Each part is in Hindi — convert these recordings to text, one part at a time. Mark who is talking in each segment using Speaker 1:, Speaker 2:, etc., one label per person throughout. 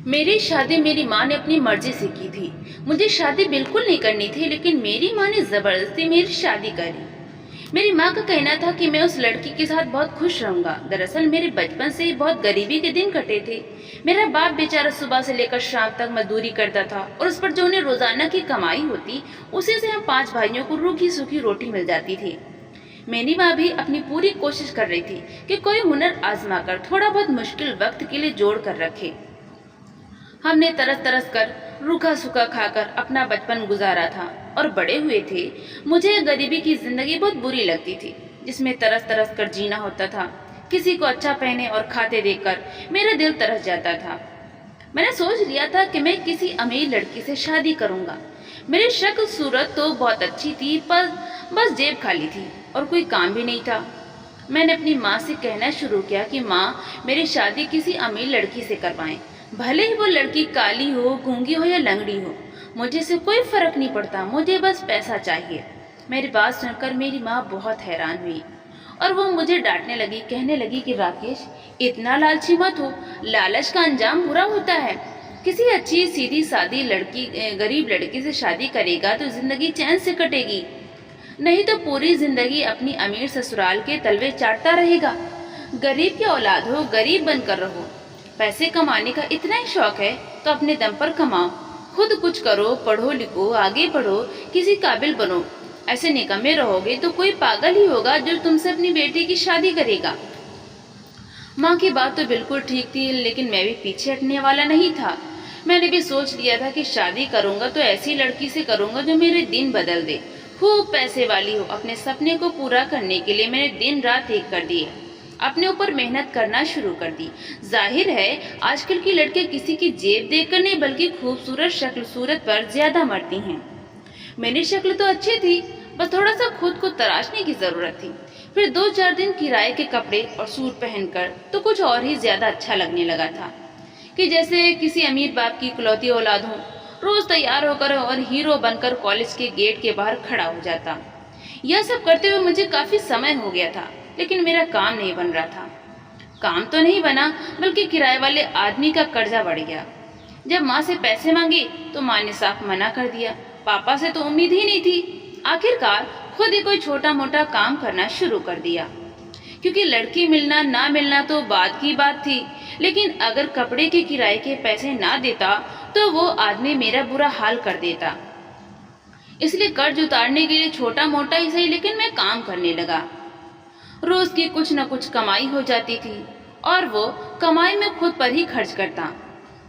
Speaker 1: मेरी शादी मेरी माँ ने अपनी मर्जी से की थी। मुझे शादी बिल्कुल नहीं करनी थी, लेकिन मेरी माँ ने जबरदस्ती मेरी शादी करी। मेरी माँ का कहना था कि मैं उस लड़की के साथ बहुत खुश रहूंगा। दरअसल मेरे बचपन से ही बहुत गरीबी के दिन कटे थे। मेरा बाप बेचारा सुबह से लेकर शाम तक मजदूरी करता था और उस पर जो उन्हें रोजाना की कमाई होती, उसी से हम 5 भाइयों को रूखी सूखी रोटी मिल जाती थी। मेरी माँ भी अपनी पूरी कोशिश कर रही थी कि कोई हुनर आजमा कर थोड़ा बहुत मुश्किल वक्त के लिए जोड़ कर रखे। हमने तरस तरस कर रूखा सूखा खाकर अपना बचपन गुजारा था और बड़े हुए थे। मुझे गरीबी की जिंदगी बहुत बुरी लगती थी, जिसमें तरस तरस कर जीना होता था। किसी को अच्छा पहने और खाते देखकर मेरा दिल तरस जाता था। मैंने सोच लिया था कि मैं किसी अमीर लड़की से शादी करूंगा। मेरी शक्ल सूरत तो बहुत अच्छी थी, पर बस जेब खाली थी और कोई काम भी नहीं था। मैंने अपनी माँ से कहना शुरू किया कि माँ, मेरी शादी किसी अमीर लड़की से करवाएं। भले ही वो लड़की काली हो, गूंगी हो या लंगड़ी हो, मुझे से कोई फर्क नहीं पड़ता, मुझे बस पैसा चाहिए। मेरी बात सुनकर मेरी माँ बहुत हैरान हुई और वो मुझे डांटने लगी, कहने लगी कि राकेश, इतना लालची मत हो, लालच का अंजाम बुरा होता है। किसी अच्छी सीधी सादी लड़की गरीब लड़की से शादी करेगा तो जिंदगी चैन से कटेगी, नहीं तो पूरी जिंदगी अपनी अमीर ससुराल के तलवे चाटता रहेगा। गरीब की औलाद हो, गरीब बनकर रहो। पैसे कमाने का इतना ही शौक है तो अपने दम पर कमाओ, खुद कुछ करो, पढ़ो लिखो, आगे बढ़ो, किसी काबिल बनो। ऐसे निकम्मे रहोगे तो कोई पागल ही होगा जो तुमसे अपनी बेटी की शादी करेगा। माँ की बात तो बिल्कुल ठीक थी, लेकिन मैं भी पीछे हटने वाला नहीं था। मैंने भी सोच लिया था कि शादी करूंगा तो ऐसी लड़की से करूंगा जो मेरे दिन बदल दे, खूब पैसे वाली हो। अपने सपने को पूरा करने के लिए मैंने दिन रात एक कर दिए, अपने ऊपर मेहनत करना शुरू कर दी। जाहिर है आजकल की लड़के किसी की जेब देखकर नहीं, बल्कि खूबसूरत शक्ल सूरत पर ज्यादा मरती हैं। मेरी शक्ल तो अच्छी थी, बस थोड़ा सा खुद को तराशने की जरूरत थी। फिर 2-4 दिन किराए के कपड़े और सूट पहनकर तो कुछ और ही ज्यादा अच्छा लगने लगा था, कि जैसे किसी अमीर बाप की इकलौती औलाद हूँ। रोज तैयार होकर और हीरो बनकर कॉलेज के गेट के बाहर खड़ा हो जाता। यह सब करते हुए मुझे काफी समय हो गया था, लेकिन मेरा काम नहीं बन रहा था। काम तो नहीं बना, बल्कि किराए वाले आदमी का कर्जा बढ़ गया। जब माँ से पैसे मांगे तो माँ ने साफ मना कर दिया। पापा से तो उम्मीद ही नहीं थी। आखिरकार खुद ही कोई छोटा मोटा काम करना शुरू कर दिया, क्योंकि लड़की मिलना ना मिलना तो बाद की बात थी। लेकिन अगर कपड़े के किराए के पैसे ना देता तो वो आदमी मेरा बुरा हाल कर देता। इसलिए कर्ज उतारने के लिए छोटा मोटा ही सही, लेकिन मैं काम करने लगा। रोज की कुछ न कुछ कमाई हो जाती थी और वो कमाई में खुद पर ही खर्च करता।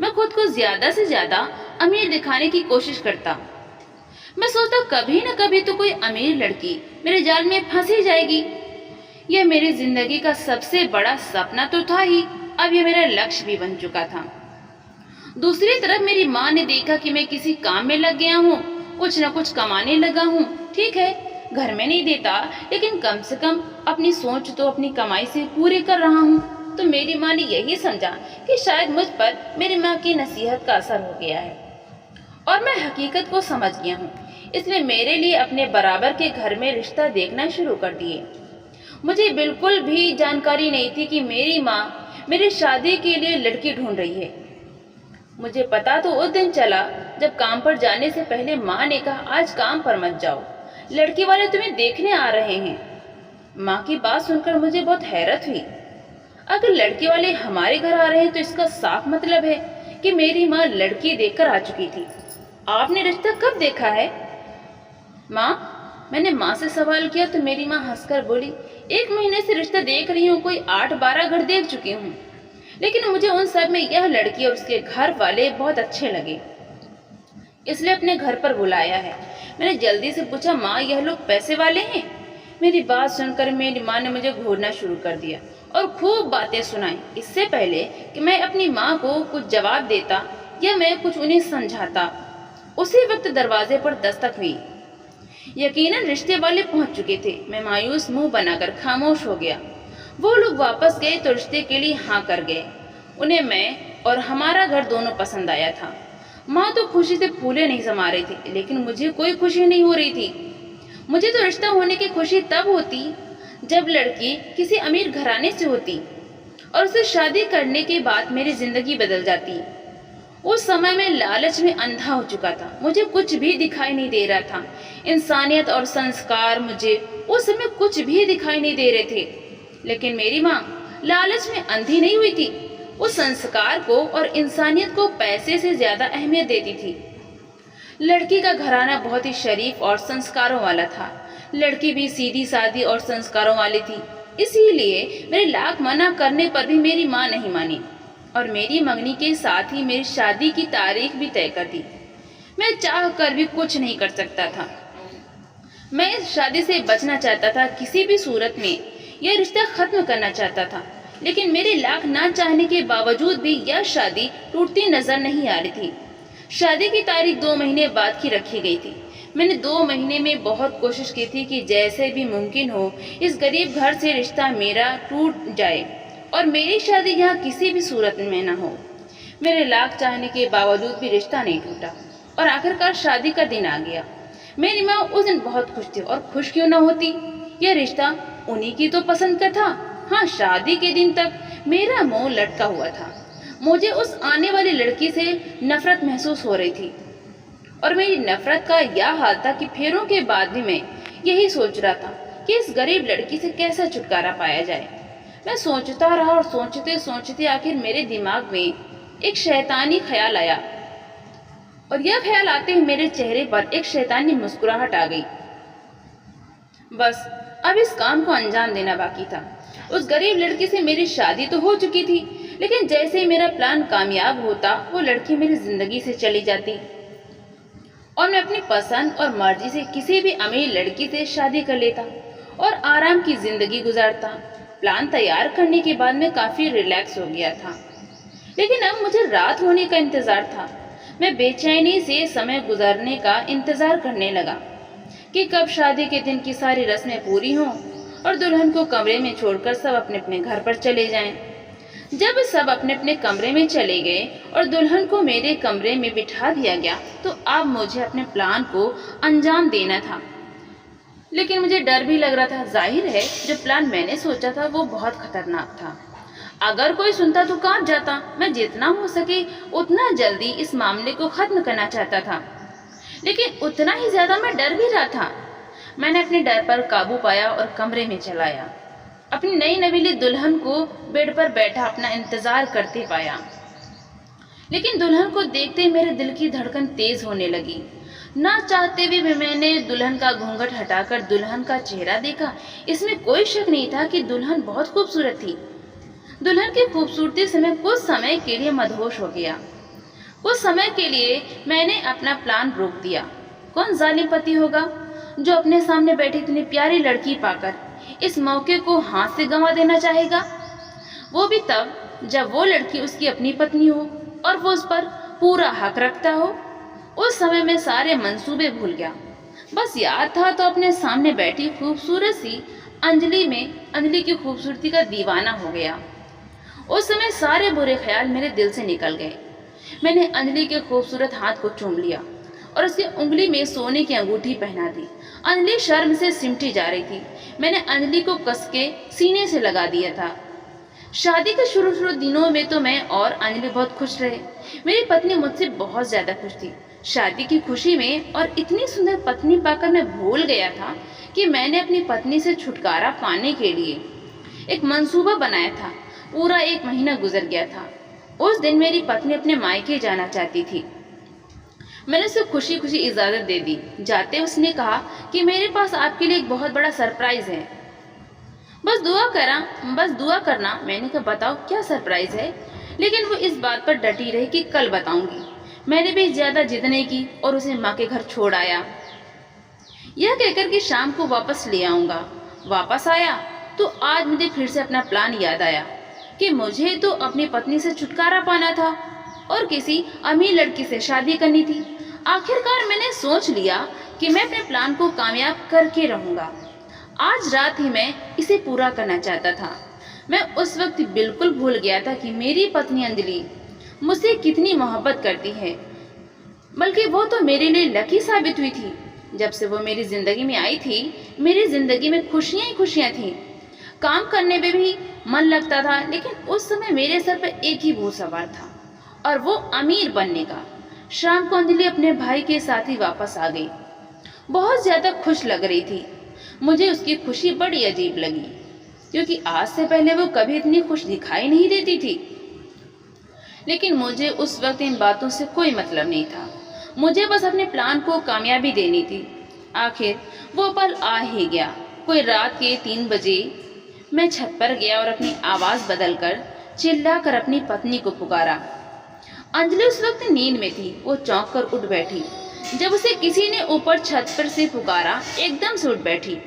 Speaker 1: मैं खुद को ज्यादा से ज्यादा अमीर दिखाने की कोशिश करता। मैं सोचता कभी न कभी तो कोई अमीर लड़की मेरे जाल में फंस ही जाएगी। यह मेरी जिंदगी का सबसे बड़ा सपना तो था ही, अब यह मेरा लक्ष्य भी बन चुका था। दूसरी तरफ मेरी माँ ने देखा कि मैं किसी काम में लग गया हूँ, कुछ न कुछ कमाने लगा हूँ। ठीक है, घर में नहीं देता, लेकिन कम से कम अपनी सोच तो अपनी कमाई से पूरी कर रहा हूँ। तो मेरी माँ ने यही समझा कि शायद मुझ पर मेरी माँ की नसीहत का असर हो गया है और मैं हकीकत को समझ गया हूँ। इसलिए मेरे लिए अपने बराबर के घर में रिश्ता देखना शुरू कर दिए। मुझे बिल्कुल भी जानकारी नहीं थी कि मेरी माँ मेरी शादी के लिए लड़की ढूंढ रही है। मुझे पता तो उस दिन चला जब काम पर जाने से पहले माँ ने कहा, आज काम पर मत जाओ, लड़की वाले तुम्हें देखने आ रहे हैं। माँ की बात सुनकर मुझे बहुत हैरत हुई। अगर लड़की वाले हमारे घर आ रहे हैं तो इसका साफ मतलब है कि मेरी माँ लड़की देखकर आ चुकी थी। आपने रिश्ता कब देखा है माँ? मैंने माँ से सवाल किया तो मेरी माँ हंसकर बोली, 1 महीने से रिश्ता देख रही हूँ, कोई 8-12 घर देख चुकी हूँ, लेकिन मुझे उन सब में यह लड़की और उसके घर वाले बहुत अच्छे लगे, इसलिए अपने घर पर बुलाया है। मैंने जल्दी से पूछा, माँ यह लोग पैसे वाले हैं? मेरी बात सुनकर मेरी माँ ने मुझे घूरना शुरू कर दिया और खूब बातें सुनाई। इससे पहले कि मैं अपनी माँ को कुछ जवाब देता या मैं कुछ उन्हें समझाता, उसी वक्त दरवाजे पर दस्तक हुई। यकीनन रिश्ते वाले पहुंच चुके थे। मैं मायूस मुंह बनाकर खामोश हो गया। वो लोग वापस गए तो रिश्ते के लिए हाँ कर गए। उन्हें मैं और हमारा घर दोनों पसंद आया था। माँ तो खुशी से फूले नहीं समा रही थी, लेकिन मुझे कोई खुशी नहीं हो रही थी। मुझे तो रिश्ता होने की खुशी तब होती जब लड़की किसी अमीर घराने से होती और उससे शादी करने के बाद मेरी जिंदगी बदल जाती उस समय मैं लालच में अंधा हो चुका था। मुझे कुछ भी दिखाई नहीं दे रहा था। इंसानियत और संस्कार मुझे उस समय कुछ भी दिखाई नहीं दे रहे थे। लेकिन मेरी माँ लालच में अंधी नहीं हुई थी। वो संस्कार को और इंसानियत को पैसे से ज्यादा अहमियत देती थी। लड़की का घराना बहुत ही शरीफ और संस्कारों वाला था। लड़की भी सीधी सादी और संस्कारों वाली थी। इसीलिए मेरे लाख मना करने पर भी मेरी माँ नहीं मानी और मेरी मंगनी के साथ ही मेरी शादी की तारीख भी तय कर दी। मैं चाह कर भी कुछ नहीं कर सकता था। मैं इस शादी से बचना चाहता था, किसी भी सूरत में यह रिश्ता खत्म करना चाहता था। लेकिन मेरे लाख ना चाहने के बावजूद भी यह शादी टूटती नजर नहीं आ रही थी। शादी की तारीख 2 महीने बाद की रखी गई थी। मैंने 2 महीने में बहुत कोशिश की थी कि जैसे भी मुमकिन हो इस गरीब घर से रिश्ता मेरा टूट जाए और मेरी शादी यहाँ किसी भी सूरत में न हो। मेरे लाख चाहने के बावजूद भी रिश्ता नहीं टूटा और आखिरकार शादी का दिन आ गया। मेरी माँ उस दिन बहुत खुश थी और खुश क्यों न होती, यह रिश्ता उन्हीं की तो पसंद का था। हाँ, शादी के दिन तक मेरा मुंह लटका हुआ था। मुझे उस आने वाली लड़की से नफरत महसूस हो रही थी और मेरी नफरत का यह हाल था कि फेरों के बाद भी मैं यही सोच रहा था कि इस गरीब लड़की से कैसा छुटकारा पाया जाए। मैं सोचता रहा और सोचते सोचते आखिर मेरे दिमाग में एक शैतानी ख्याल आया और यह ख्याल आते ही मेरे चेहरे पर एक शैतानी मुस्कुराहट आ गई। बस अब इस काम को अंजाम देना बाकी था। उस गरीब लड़की से मेरी शादी तो हो चुकी थी, लेकिन जैसे ही मेरा प्लान कामयाब होता वो लड़की मेरी जिंदगी से चली जाती और मैं अपनी पसंद और मर्जी से किसी भी अमीर लड़की से शादी कर लेता और आराम की जिंदगी गुजारता। प्लान तैयार करने के बाद मैं काफी रिलैक्स हो गया था, लेकिन अब मुझे रात होने का इंतजार था। मैं बेचैनी से समय गुजरने का इंतजार करने लगा कि कब शादी के दिन की सारी रस्में पूरी हों और दुल्हन को कमरे में छोड़कर सब अपने अपने घर पर चले जाएं। जब सब अपने अपने कमरे में चले गए और दुल्हन को मेरे कमरे में बिठा दिया गया तो अब मुझे अपने प्लान को अंजाम देना था। लेकिन मुझे डर भी लग रहा था। जाहिर है जो प्लान मैंने सोचा था वो बहुत खतरनाक था। अगर कोई सुनता तो कांप जाता। मैं जितना हो सके उतना जल्दी इस मामले को खत्म करना चाहता था, लेकिन उतना ही ज्यादा मैं डर भी रहा था। मैंने अपने डर पर काबू पाया और कमरे में चलाया। अपनी नई नवीली दुल्हन को बेड पर बैठा अपना इंतजार करते पाया, लेकिन दुल्हन को देखते ही मेरे दिल की धड़कन तेज होने लगी। ना चाहते हुए भी मैंने दुल्हन का घूंघट हटाकर दुल्हन का चेहरा देखा। इसमें कोई शक नहीं था कि दुल्हन बहुत खूबसूरत थी। दुल्हन की खूबसूरती से मैं कुछ समय के लिए मदहोश हो गया। कुछ समय के लिए मैंने अपना प्लान रोक दिया। कौन जालिम पति होगा जो अपने सामने बैठी इतनी प्यारी लड़की पाकर इस मौके को हाथ से गंवा देना चाहेगा, वो भी तब जब वो लड़की उसकी अपनी पत्नी हो और वो उस पर पूरा हक रखता हो। उस समय मैं सारे मंसूबे भूल गया। बस याद था तो अपने सामने बैठी खूबसूरत सी अंजलि की खूबसूरती का दीवाना हो गया। उस समय सारे बुरे ख्याल मेरे दिल से निकल गए। मैंने अंजलि के खूबसूरत हाथ को चूम लिया और उसकी उंगली में सोने की अंगूठी पहना दी। अंजलि शर्म से सिमटी जा रही थी। मैंने अंजलि को कस के सीने से लगा दिया था। शादी के शुरू दिनों में तो मैं और अंजलि बहुत खुश रहे। मेरी पत्नी मुझसे बहुत ज्यादा खुश थी। शादी की खुशी में और इतनी सुंदर पत्नी पाकर मैं भूल गया था कि मैंने अपनी पत्नी से छुटकारा पाने के लिए एक मंसूबा बनाया था। पूरा 1 महीना गुजर गया था। उस दिन मेरी पत्नी अपने मायके जाना चाहती थी। मैंने उसे खुशी खुशी इजाजत दे दी। जाते उसने कहा कि मेरे पास आपके लिए एक बहुत बड़ा सरप्राइज है, बस दुआ करना। मैंने कहा बताओ क्या सरप्राइज है, लेकिन वो इस बात पर डटी रही कि कल बताऊंगी। मैंने भी ज्यादा जिद नहीं की और उसे माँ के घर छोड़ आया, यह कहकर कि शाम को वापस ले आऊंगा। वापस आया तो आज मुझे फिर से अपना प्लान याद आया कि मुझे तो अपनी पत्नी से छुटकारा पाना था और किसी अमीर लड़की से शादी करनी थी। आखिरकार मैंने सोच लिया कि मैं अपने प्लान को कामयाब करके रहूंगा। आज रात ही मैं इसे पूरा करना चाहता था। मैं उस वक्त बिल्कुल भूल गया था कि मेरी पत्नी अंजलि मुझसे कितनी मोहब्बत करती है। बल्कि वो तो मेरे लिए लकी साबित हुई थी। जब से वो मेरी जिंदगी में आई थी, मेरी जिंदगी में खुशियां ही खुशियां थी। काम करने में भी मन लगता था, लेकिन उस समय मेरे सर पर एक ही बोझ सवार था और वो अमीर बनने का। शाम को अंजलि अपने भाई के साथ ही वापस आ गई। बहुत ज्यादा खुश लग रही थी। मुझे उसकी खुशी बड़ी अजीब लगी, क्योंकि आज से पहले वो कभी इतनी खुश दिखाई नहीं देती थी। लेकिन मुझे उस वक्त इन बातों से कोई मतलब नहीं था। मुझे बस अपने प्लान को कामयाबी देनी थी। आखिर वो पल आ ही गया। कोई रात के 3 बजे मैं छत पर गया और अपनी आवाज बदलकर चिल्लाकर अपनी पत्नी को पुकारा। अंजलि उस वक्त नींद में थी। वो चौंक कर उठ बैठी। जब उसे किसी ने ऊपर छत पर से पुकारा, एकदम से उठ बैठी।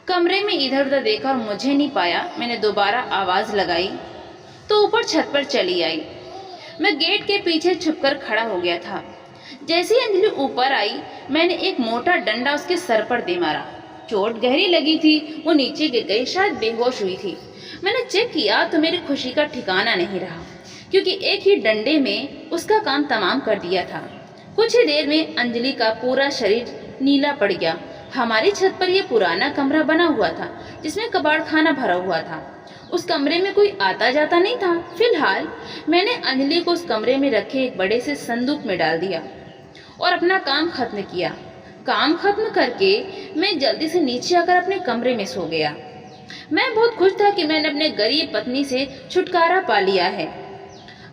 Speaker 1: कमरे में इधर उधर देखा और मुझे नहीं पाया। मैंने दोबारा आवाज लगाई तो ऊपर छत पर चली आई। मैं गेट के पीछे छुपकर खड़ा हो गया था। जैसे ही अंजलि ऊपर आई, मैंने एक मोटा डंडा उसके सर पर दे मारा। चोट गहरी लगी थी। वो नीचे गिर गई, शायद बेहोश हुई थी। मैंने चेक किया तो मेरी खुशी का ठिकाना नहीं रहा, क्योंकि एक ही डंडे में उसका काम तमाम कर दिया था। कुछ ही देर में अंजलि का पूरा शरीर नीला पड़ गया। हमारी छत पर यह पुराना कमरा बना हुआ था, जिसमें कबाड़ खाना भरा हुआ था। उस कमरे में कोई आता जाता नहीं था। फिलहाल मैंने अंजलि को उस कमरे में रखे एक बड़े से संदूक में डाल दिया और अपना काम खत्म किया। काम खत्म करके मैं जल्दी से नीचे आकर अपने कमरे में सो गया। मैं बहुत खुश था कि मैंने अपने गरीब पत्नी से छुटकारा पा लिया है।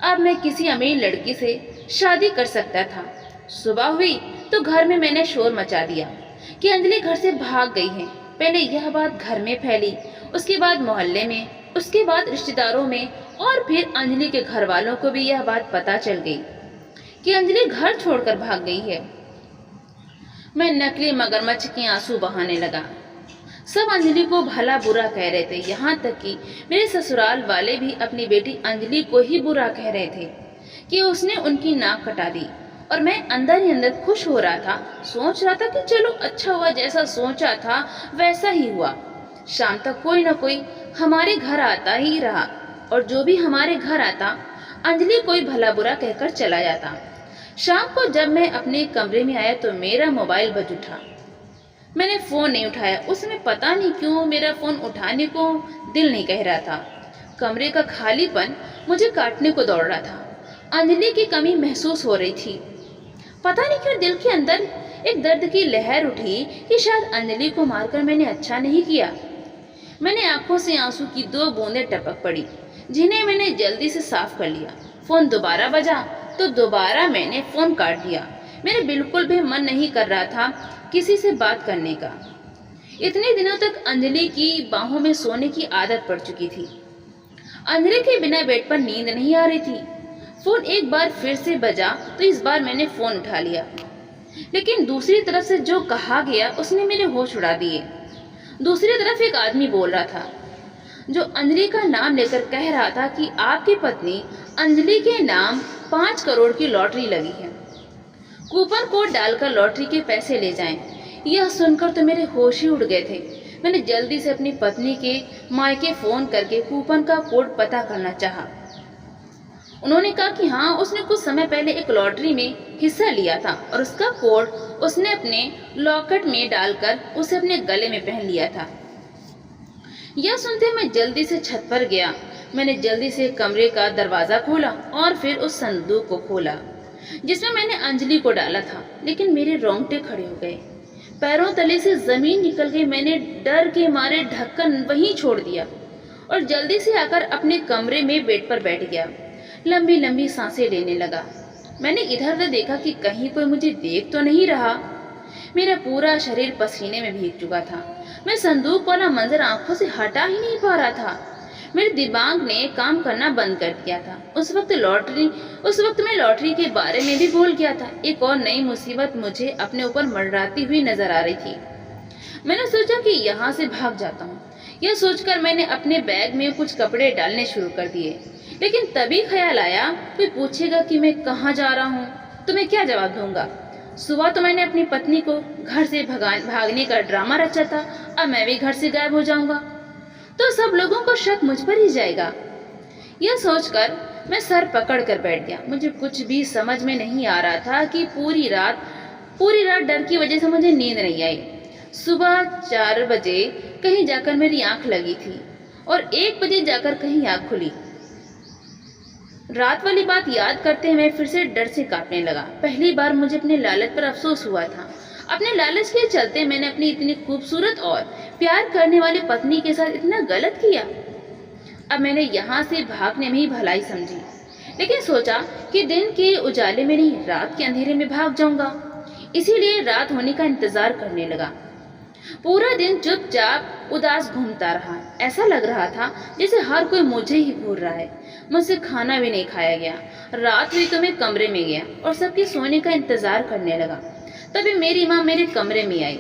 Speaker 1: अब मैं किसी अमीर लड़की से शादी कर सकता था। सुबह हुई तो घर में मैंने शोर मचा दिया कि अंजलि घर से भाग गई है। पहले यह बात घर में फैली, उसके बाद मोहल्ले में, उसके बाद रिश्तेदारों में, और फिर अंजलि के घर वालों को भी यह बात पता चल गई कि अंजलि घर छोड़कर भाग गई है। मैं नकली मगरमच्छ के आंसू बहाने लगा। सब अंजलि को भला बुरा कह रहे थे। यहाँ तक कि मेरे ससुराल वाले भी अपनी बेटी अंजलि को ही बुरा कह रहे थे कि उसने उनकी नाक कटा दी। और मैं अंदर ही अंदर खुश हो रहा था। सोच रहा था कि चलो अच्छा हुआ, जैसा सोचा था वैसा ही हुआ। शाम तक कोई ना कोई हमारे घर आता ही रहा, और जो भी हमारे घर आता अंजलि कोई भला बुरा कहकर चला जाता। शाम को जब मैं अपने कमरे में आया तो मेरा मोबाइल बज उठा। मैंने फोन नहीं उठाया। उस समय पता नहीं क्यों मेरा फोन उठाने को दिल नहीं कह रहा था। कमरे का खालीपन मुझे काटने को दौड़ रहा था। अंजलि की कमी महसूस हो रही थी। पता नहीं क्यों दिल के अंदर एक दर्द की लहर उठी कि शायद अंजलि को मारकर मैंने अच्छा नहीं किया। मैंने आंखों से आंसू की 2 बूंदें टपक पड़ी, जिन्हें मैंने जल्दी से साफ कर लिया। फोन दोबारा बजा तो दोबारा मैंने फोन काट दिया। मेरे बिल्कुल भी मन नहीं कर रहा था किसी से बात करने का। इतने दिनों तक अंजलि की बाहों में सोने की आदत पड़ चुकी थी। अंजलि के बिना बेड पर नींद नहीं आ रही थी। फोन एक बार फिर से बजा तो इस बार मैंने फोन उठा लिया, लेकिन दूसरी तरफ से जो कहा गया उसने मेरे होश उड़ा दिए। दूसरी तरफ एक आदमी बोल रहा था, जो अंजलि का नाम लेकर कह रहा था कि आपकी पत्नी अंजलि के नाम 5 करोड़ की लॉटरी लगी है, कूपन कोड डालकर लॉटरी के पैसे ले जाएं। यह सुनकर तो मेरे होश ही उड़ गए थे। मैंने जल्दी से अपनी पत्नी के मायके फोन करके कूपन का कोड पता करना चाहा। उन्होंने कहा कि हाँ, उसने कुछ समय पहले एक लॉटरी में हिस्सा लिया था और उसका कोड उसने अपने लॉकेट में डालकर उसे अपने गले में पहन लिया था। यह सुनते मैं जल्दी से छत पर गया। मैंने जल्दी से कमरे का दरवाजा खोला और फिर उस संदूक को खोला जिसमें मैंने अंजलि को डाला था, लेकिन मेरे रोंगटे खड़े हो गए। पैरों तले से जमीन निकल गई। मैंने डर के मारे ढक्कन वहीं छोड़ दिया और जल्दी से आकर अपने कमरे में बेड पर बैठ गया। लंबी लंबी सांसें लेने लगा। मैंने इधर उधर देखा कि कहीं कोई मुझे देख तो नहीं रहा। मेरा पूरा शरीर पसीने में भीग चुका था। मैं संदूक वाला मंजर आंखों से हटा ही नहीं पा रहा था। मेरे दिमाग ने काम करना बंद कर दिया था। उस वक्त मैं लॉटरी के बारे में भी भूल गया था। एक और नई मुसीबत मुझे अपने ऊपर मंडराती हुई नजर आ रही थी। मैंने सोचा कि यहाँ से भाग जाता हूँ। यह सोचकर मैंने अपने बैग में कुछ कपड़े डालने शुरू कर दिए, लेकिन तभी ख्याल आया, कोई पूछेगा कि मैं कहाँ जा रहा हूँ तो मैं क्या जवाब दूंगा। सुबह तो मैंने अपनी पत्नी को घर से भागने का ड्रामा रचा था। अब मैं भी घर से गायब हो जाऊंगा तो सब लोगों को शक मुझ पर ही जाएगा। यह सोचकर मैं सर पकड़ कर बैठ गया। मुझे कुछ भी समझ में नहीं आ रहा था कि पूरी रात डर की वजह से मुझे नींद नहीं आई। सुबह 4 बजे कहीं जाकर मेरी आंख लगी थी और 1 बजे जाकर कहीं आंख खुली। रात वाली बात याद करते मैं फिर से डर से कांपने लगा। पहली बार मुझे अपने लालच पर अफसोस हुआ था। अपने लालच के चलते मैंने अपनी इतनी खूबसूरत और प्यार करने वाली पत्नी के साथ इतना गलत किया। अब मैंने यहाँ से भागने में ही भलाई समझी, लेकिन सोचा कि दिन के उजाले में नहीं, रात के अंधेरे में भाग जाऊंगा। इसीलिए रात होने का इंतजार करने लगा। पूरा दिन चुपचाप उदास घूमता रहा। ऐसा लग रहा था जैसे हर कोई मुझे ही भूल रहा है। मुझसे खाना भी नहीं खाया गया। रात हुई तो मैं कमरे में गया और सबके सोने का इंतजार करने लगा। तभी मेरी माँ मेरे कमरे में आई।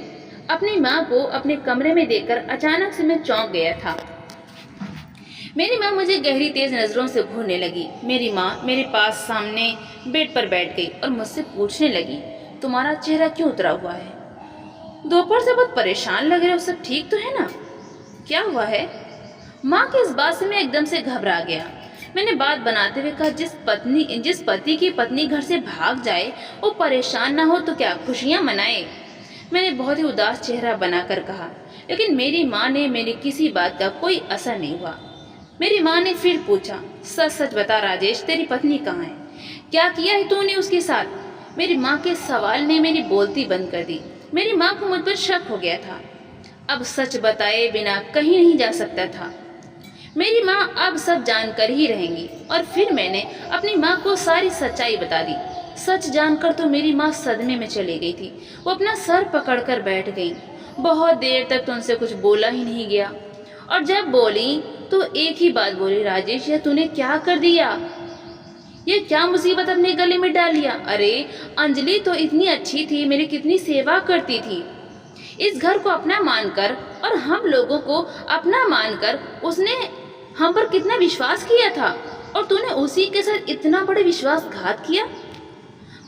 Speaker 1: अपनी माँ को अपने कमरे में देखकर अचानक से मैं चौंक गया था। मेरी माँ मुझे गहरी तेज नजरों से घूरने लगी। मेरी माँ मेरे पास सामने बेड पर बैठ गई और मुझसे पूछने लगी, तुम्हारा चेहरा क्यों उतरा हुआ है? दोपहर से बहुत परेशान लग रहे हो, सब ठीक तो है ना? क्या हुआ है? माँ की इस बात से मैं एकदम से घबरा गया। मैंने बात बनाते हुए कहा, जिस पति की पत्नी घर से भाग जाए वो परेशान ना हो तो क्या खुशियाँ मनाए? मैंने बहुत ही उदास चेहरा बनाकर कहा, लेकिन मेरी माँ ने मेरी किसी बात का कोई असर नहीं हुआ। मेरी माँ ने फिर पूछा, सच सच बता राजेश, तेरी पत्नी कहाँ है? क्या किया है तूने उसके साथ? मेरी माँ के सवाल ने मेरी बोलती बंद कर दी। मेरी माँ को मुझ पर शक हो गया था। अब सच बताए बिना कहीं नहीं जा सकता था। मेरी माँ अब सब जानकर ही रहेंगी। और फिर मैंने अपनी माँ को सारी सच्चाई बता दी। सच जानकर तो मेरी माँ सदमे में चली गई थी। वो अपना सर पकड़कर बैठ गई। बहुत देर तक तो उनसे कुछ बोला ही नहीं गया, और जब बोली तो एक ही बात बोली, राजेश यह तूने क्या कर दिया? ये क्या मुसीबत अपने गले में डाल लिया? अरे अंजलि तो इतनी अच्छी थी, मेरी कितनी सेवा करती थी। इस घर को अपना मानकर और हम लोगों को अपना मानकर उसने हम पर कितना विश्वास किया था, और तूने उसी के साथ इतना बड़ा विश्वासघात किया।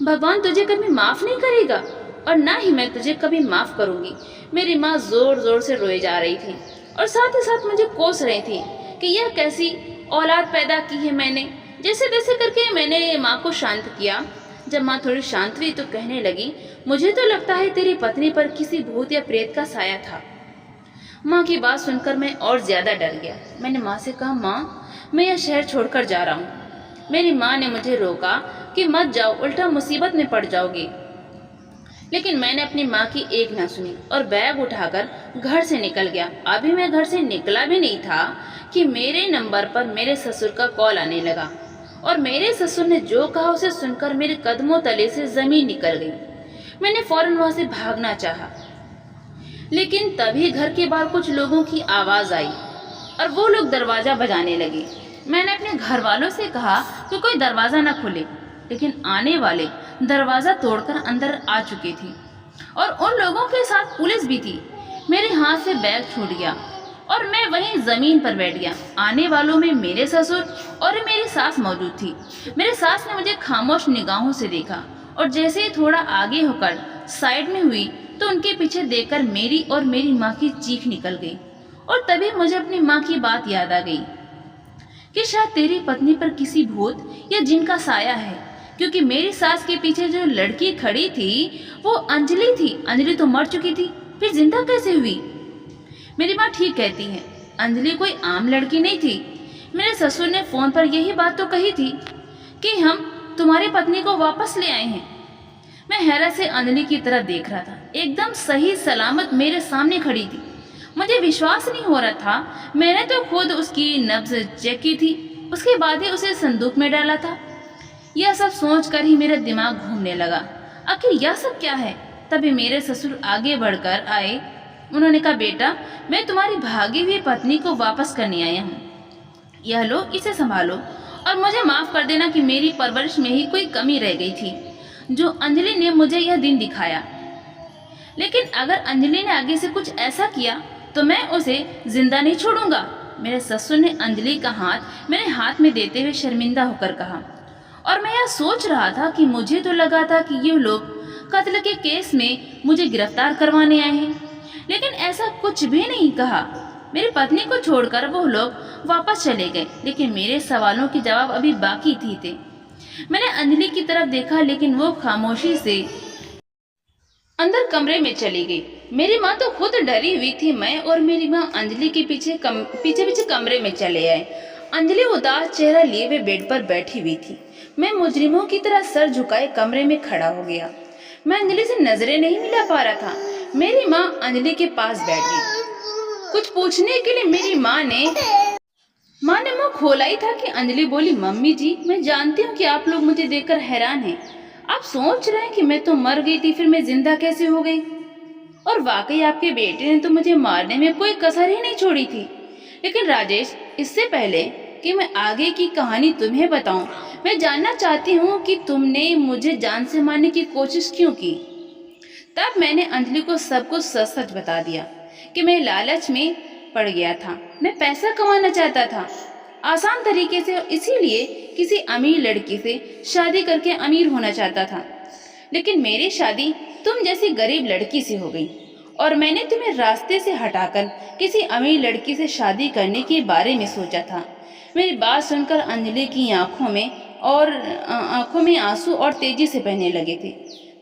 Speaker 1: भगवान तुझे कभी माफ नहीं करेगा, और ना ही मैं तुझे कभी माफ करूंगी। मेरी माँ जोर जोर से रोए जा रही थी और साथ ही साथ मुझे कोस रही थी कि यह कैसी औलाद पैदा की है मैंने। जैसे तैसे करके मैंने माँ को शांत किया। जब माँ थोड़ी शांत हुई तो कहने लगी, मुझे तो लगता है तेरी पत्नी पर किसी भूत या प्रेत का साया था। माँ की बात सुनकर मैं और ज्यादा डर गया। मैंने माँ से कहा, माँ मैं यह शहर छोड़कर जा रहा हूँ। मेरी माँ ने मुझे रोका कि मत जाओ, उल्टा मुसीबत में पड़ जाओगी। लेकिन मैंने अपनी माँ की एक ना सुनी और बैग उठाकर घर से निकल गया। अभी मैं घर से निकला भी नहीं था कि मेरे नंबर पर मेरे ससुर का कॉल आने लगा, और मेरे ससुर ने जो कहा उसे सुनकर मेरे कदमों तले से जमीन निकल गई। मैंने फौरन वहां से भागना चाहा, लेकिन तभी घर के बाहर कुछ लोगों की आवाज आई और वो लोग दरवाजा बजाने लगे। मैंने अपने घर वालों से कहा कि कोई दरवाजा न खोले, लेकिन आने वाले दरवाजा तोड़कर अंदर आ चुके थे, और उन लोगों के साथ पुलिस भी थी। मेरे हाथ से बैग छूट गया और मैं वहीं जमीन पर बैठ गया। आने वालों में मेरे ससुर और मेरी सास मौजूद थी। मेरी सास ने मुझे खामोश निगाहों से देखा, और जैसे ही थोड़ा आगे होकर साइड में हुई तो उनके पीछे देखकर मेरी और मेरी माँ की चीख निकल गई। और तभी मुझे अपनी माँ की बात याद आ गई कि शायद तेरी पत्नी पर किसी भूत या जिन का साया है, क्योंकि मेरी सास के पीछे जो लड़की खड़ी थी वो अंजलि थी। अंजलि तो मर चुकी थी, फिर जिंदा कैसे हुई? मेरी माँ ठीक कहती है, अंजलि कोई आम लड़की नहीं थी। मेरे ससुर ने फोन पर यही बात तो कही थी कि हम तुम्हारी पत्नी को वापस ले आए हैं। मैं हैरत से अंजलि की तरफ देख रहा था। एकदम सही सलामत मेरे सामने खड़ी थी। मुझे विश्वास नहीं हो रहा था। मैंने तो खुद उसकी नब्ज चेक की थी, उसके बाद ही उसे संदूक में डाला था। यह सब सोचकर ही मेरा दिमाग घूमने लगा, आखिर यह सब क्या है? तभी मेरे ससुर आगे बढ़कर आए। उन्होंने कहा, बेटा मैं तुम्हारी भागी हुई पत्नी को वापस करने आया हूँ। यह लो, इसे संभालो, और मुझे माफ कर देना कि मेरी परवरिश में ही कोई कमी रह गई थी जो अंजलि ने मुझे यह दिन दिखाया। लेकिन अगर अंजलि ने आगे से कुछ ऐसा किया तो मैं उसे जिंदा नहीं छोड़ूंगा। मेरे ससुर ने अंजलि का हाथ मेरे हाथ में देते हुए शर्मिंदा होकर कहा। और मैं यह सोच रहा था कि मुझे तो लगा था कि ये लोग कत्ल के केस में मुझे गिरफ्तार करवाने आए हैं, लेकिन ऐसा कुछ भी नहीं कहा। मेरी पत्नी को छोड़कर वो लोग वापस चले गए, लेकिन मेरे सवालों के जवाब अभी बाकी थे। मैंने अंजलि की तरफ देखा, लेकिन वो खामोशी से अंदर कमरे में चली गई। मेरी माँ तो खुद डरी हुई थी। मैं और मेरी माँ अंजलि के पीछे पीछे कमरे में चले आए। अंजलि उदास चेहरा लिए हुए बेड पर बैठी हुई थी। मैं मुजरिमों की तरह सर झुकाए कमरे में खड़ा हो गया। मैं अंजलि से नजरें नहीं मिला पा रहा था। मेरी माँ अंजलि के पास बैठ गई। कुछ पूछने के लिए मेरी माँ ने मुंह खोला ही था कि अंजलि बोली, मम्मी जी, मैं जानती हूँ कि आप लोग मुझे देखकर हैरान हैं। आप सोच रहे हैं कि मैं तो मर गई थी, फिर मैं जिंदा कैसे हो गई। और वाकई आपके बेटे ने तो मुझे मारने में कोई कसर ही नहीं छोड़ी थी। लेकिन राजेश, इससे पहले कि मैं आगे की कहानी तुम्हें बताऊं, मैं जानना चाहती हूँ कि तुमने मुझे जान से मारने की कोशिश क्यों की। तब मैंने अंजलि को सब कुछ सच सच बता दिया कि मैं लालच में पड़ गया था। मैं पैसा कमाना चाहता था आसान तरीके से, इसीलिए किसी अमीर लड़की से शादी करके अमीर होना चाहता था। लेकिन मेरी शादी तुम जैसी गरीब लड़की से हो गई और मैंने तुम्हें रास्ते से हटाकर किसी अमीर लड़की से शादी करने के बारे में सोचा था। मेरी बात सुनकर अंजलि की आंखों में आंसू और तेजी से बहने लगे थे।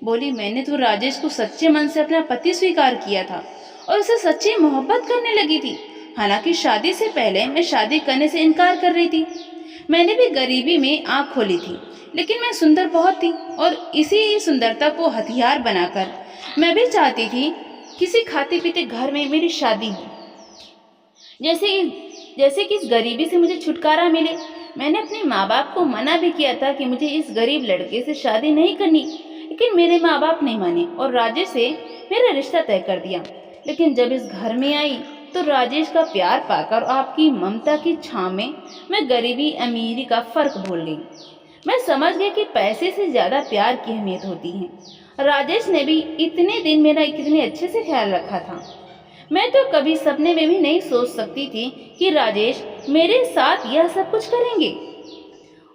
Speaker 1: बोली, मैंने तो राजेश को सच्चे मन से अपना पति स्वीकार किया था और उसे सच्ची मोहब्बत करने लगी थी। हालांकि शादी से पहले मैं शादी करने से इनकार कर रही थी। मैंने भी गरीबी में आंख खोली थी, लेकिन मैं सुंदर बहुत थी और इसी सुंदरता को हथियार बनाकर मैं भी चाहती थी किसी खाते पीते घर में मेरी शादी हो, जैसे कि इस गरीबी से मुझे छुटकारा मिले। मैंने अपने माँ बाप को मना भी किया था कि मुझे इस गरीब लड़के से शादी नहीं करनी, लेकिन मेरे माँ बाप नहीं माने और राजेश से मेरा रिश्ता तय कर दिया। लेकिन जब इस घर में आई तो राजेश का प्यार पाकर और आपकी ममता की छांव में मैं गरीबी अमीरी का फर्क भूल गई। मैं समझ गई कि पैसे से ज्यादा प्यार की अहमियत होती है। राजेश ने भी इतने दिन मेरा कितने अच्छे से ख्याल रखा था। मैं तो कभी सपने में भी नहीं सोच सकती थी कि राजेश मेरे साथ यह सब कुछ करेंगे।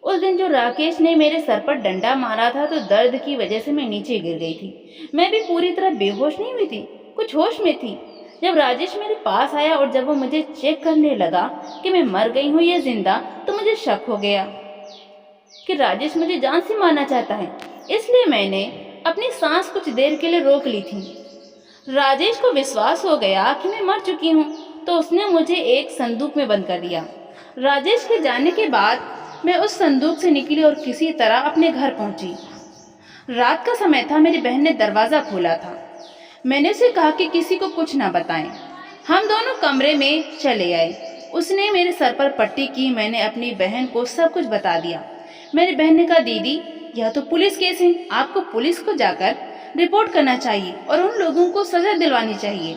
Speaker 1: उस दिन जो राकेश ने मेरे सर पर डंडा मारा था तो दर्द की वजह से मैं नीचे गिर गई थी। मैं भी पूरी तरह बेहोश नहीं हुई थी, कुछ होश में थी। जब राजेश मेरे पास आया और जब वो मुझे चेक करने लगा कि मैं मर गई हूँ या जिंदा, तो मुझे शक हो गया कि राजेश मुझे जान से मारना चाहता है। इसलिए मैंने अपनी सांस कुछ देर के लिए रोक ली थी। राजेश को विश्वास हो गया कि मैं मर चुकी हूँ, तो उसने मुझे एक संदूक में बंद कर दिया। राजेश के जाने के बाद मैं उस संदूक से निकली और किसी तरह अपने घर पहुंची। रात का समय था। मेरी बहन ने दरवाजा खोला था। मैंने उसे कहा कि किसी को कुछ ना बताएं। हम दोनों कमरे में चले आए। उसने मेरे सर पर पट्टी की। मैंने अपनी बहन को सब कुछ बता दिया। मेरी बहन ने कहा, दीदी, यह तो पुलिस केस है, आपको पुलिस को जाकर रिपोर्ट करना चाहिए और उन लोगों को सजा दिलवानी चाहिए।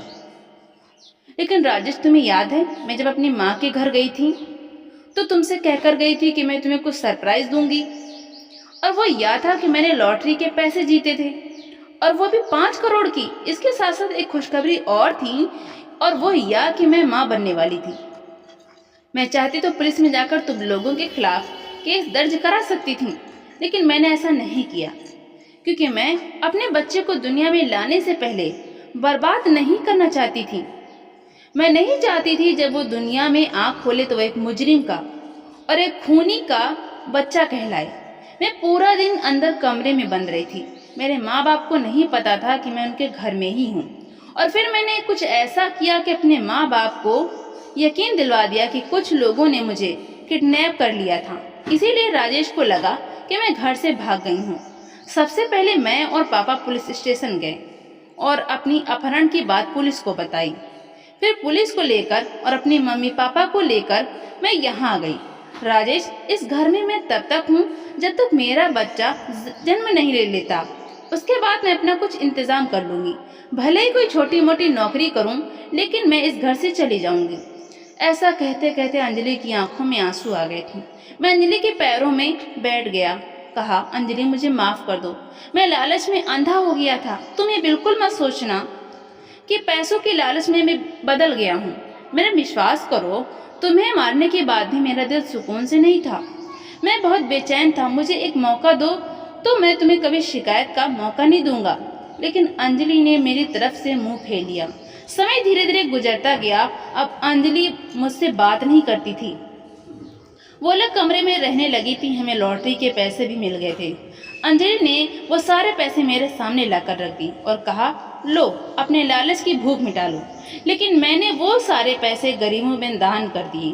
Speaker 1: लेकिन राजेश, तुम्हें याद है मैं जब अपनी माँ के घर गई थी तो तुमसे कहकर गई थी कि मैं तुम्हें कुछ सरप्राइज दूंगी, और वो यह था कि मैंने लॉटरी के पैसे जीते थे, और वो भी 5 करोड़ की। इसके साथ साथ एक खुशखबरी और थी, और वो यह कि मैं माँ बनने वाली थी। मैं चाहती तो पुलिस में जाकर तुम लोगों के खिलाफ केस दर्ज करा सकती थी, लेकिन मैंने ऐसा नहीं किया क्योंकि मैं अपने बच्चे को दुनिया में लाने से पहले बर्बाद नहीं करना चाहती थी। मैं नहीं चाहती थी जब वो दुनिया में आँख खोले तो एक मुजरिम का और एक खूनी का बच्चा कहलाए। मैं पूरा दिन अंदर कमरे में बंद रही थी। मेरे माँ बाप को नहीं पता था कि मैं उनके घर में ही हूँ, और फिर मैंने कुछ ऐसा किया कि अपने माँ बाप को यकीन दिलवा दिया कि कुछ लोगों ने मुझे किडनैप कर लिया था। इसीलिए राजेश को लगा कि मैं घर से भाग गई हूँ। सबसे पहले मैं और पापा पुलिस स्टेशन गए और अपनी अपहरण की बात पुलिस को बताई। फिर पुलिस को लेकर और अपनी मम्मी पापा को लेकर मैं यहाँ आ गई। राजेश, इस घर में मैं तब तक हूँ जब तक मेरा बच्चा जन्म नहीं ले लेता। उसके बाद मैं अपना कुछ इंतजाम कर लूँगी। भले ही कोई छोटी मोटी नौकरी करूँ, लेकिन मैं इस घर से चली जाऊँगी। ऐसा कहते कहते अंजलि की आंखों में आंसू आ गए थे। मैं अंजलि के पैरों में बैठ गया। कहा, अंजलि, मुझे माफ कर दो। मैं लालच में अंधा हो गया था। तुम्हें बिल्कुल मत सोचना कि पैसों की लालच में मैं बदल गया हूँ। मेरा विश्वास करो, तुम्हें मारने के बाद भी मेरा दिल सुकून से नहीं था। मैं बहुत बेचैन था। मुझे एक मौका दो तो मैं तुम्हें कभी शिकायत का मौका नहीं दूंगा। लेकिन अंजलि ने मेरी तरफ से मुंह फेर लिया। समय धीरे धीरे गुजरता गया। अब अंजलि मुझसे बात नहीं करती थी। वो अलग कमरे में रहने लगी थी। हमें लॉटरी के पैसे भी मिल गए थे। अंजलि ने वो सारे पैसे मेरे सामने लाकर रख दी और कहा, लो, अपने लालच की भूख मिटा लो। लेकिन मैंने वो सारे पैसे गरीबों में दान कर दिए।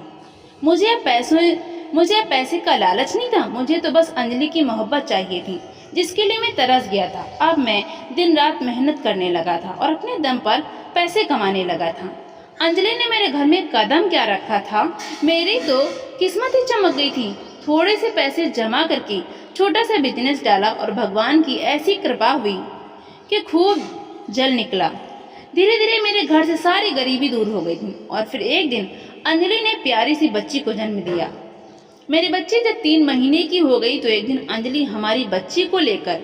Speaker 1: मुझे अब पैसे का लालच नहीं था, मुझे तो बस अंजलि की मोहब्बत चाहिए थी, जिसके लिए मैं तरस गया था। अब मैं दिन रात मेहनत करने लगा था और अपने दम पर पैसे कमाने लगा था। अंजलि ने मेरे घर में कदम क्या रखा था, मेरी तो किस्मत ही चमक गई थी। थोड़े से पैसे जमा करके छोटा सा बिजनेस डाला और भगवान की ऐसी कृपा हुई कि खूब जल निकला। धीरे धीरे मेरे घर से सारी गरीबी दूर हो गई थी। और फिर एक दिन अंजलि ने प्यारी सी बच्ची को जन्म दिया। मेरी बच्ची जब 3 महीने की हो गई तो एक दिन अंजलि हमारी बच्ची को लेकर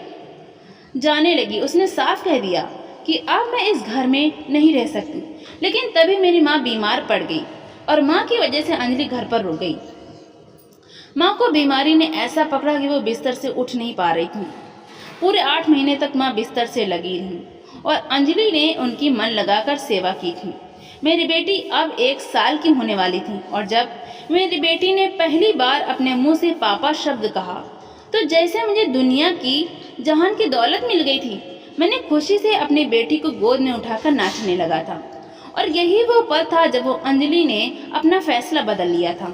Speaker 1: जाने लगी। उसने साफ कह दिया कि अब मैं इस घर में नहीं रह सकती। लेकिन तभी मेरी माँ बीमार पड़ गई और माँ की वजह से अंजलि घर पर रुक गई। माँ को बीमारी ने ऐसा पकड़ा कि वो बिस्तर से उठ नहीं पा रही थी। पूरे 8 महीने तक माँ बिस्तर से लगी रही और अंजलि ने उनकी मन लगाकर सेवा की थी। मेरी बेटी अब 1 साल की होने वाली थी और जब मेरी बेटी ने पहली बार अपने मुंह से पापा शब्द कहा तो जैसे मुझे दुनिया की जहान की दौलत मिल गई थी। मैंने खुशी से अपनी बेटी को गोद में उठाकर नाचने लगा था। और यही वो पल था जब वो अंजलि ने अपना फैसला बदल लिया था।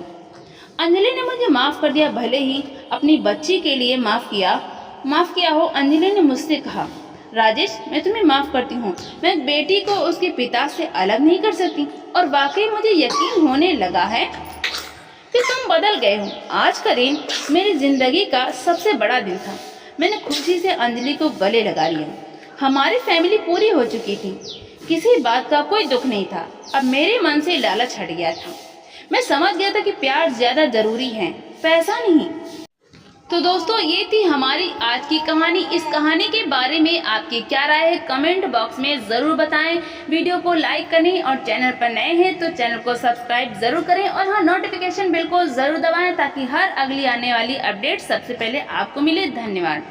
Speaker 1: अंजलि ने मुझे माफ़ कर दिया, भले ही अपनी बच्ची के लिए माफ़ किया हो। अंजलि ने मुझसे कहा, राजेश मैं तुम्हें माफ़ करती हूँ, मैं बेटी को उसके पिता से अलग नहीं कर सकती। और वाकई मुझे यकीन होने लगा है कि तुम बदल गए हो। आज का दिन मेरी जिंदगी का सबसे बड़ा दिन था। मैंने खुशी से अंजलि को गले लगा लिया। हमारी फैमिली पूरी हो चुकी थी, किसी बात का कोई दुख नहीं था। अब मेरे मन से लालच हट गया था। मैं समझ गया था कि प्यार ज़्यादा ज़रूरी है, पैसा नहीं। तो दोस्तों ये थी हमारी आज की कहानी। इस कहानी के बारे में आपकी क्या राय है कमेंट बॉक्स में ज़रूर बताएं। वीडियो को लाइक करें और चैनल पर नए हैं तो चैनल को सब्सक्राइब ज़रूर करें और हाँ नोटिफिकेशन बेल को ज़रूर दबाएं ताकि हर अगली आने वाली अपडेट सबसे पहले आपको मिले। धन्यवाद।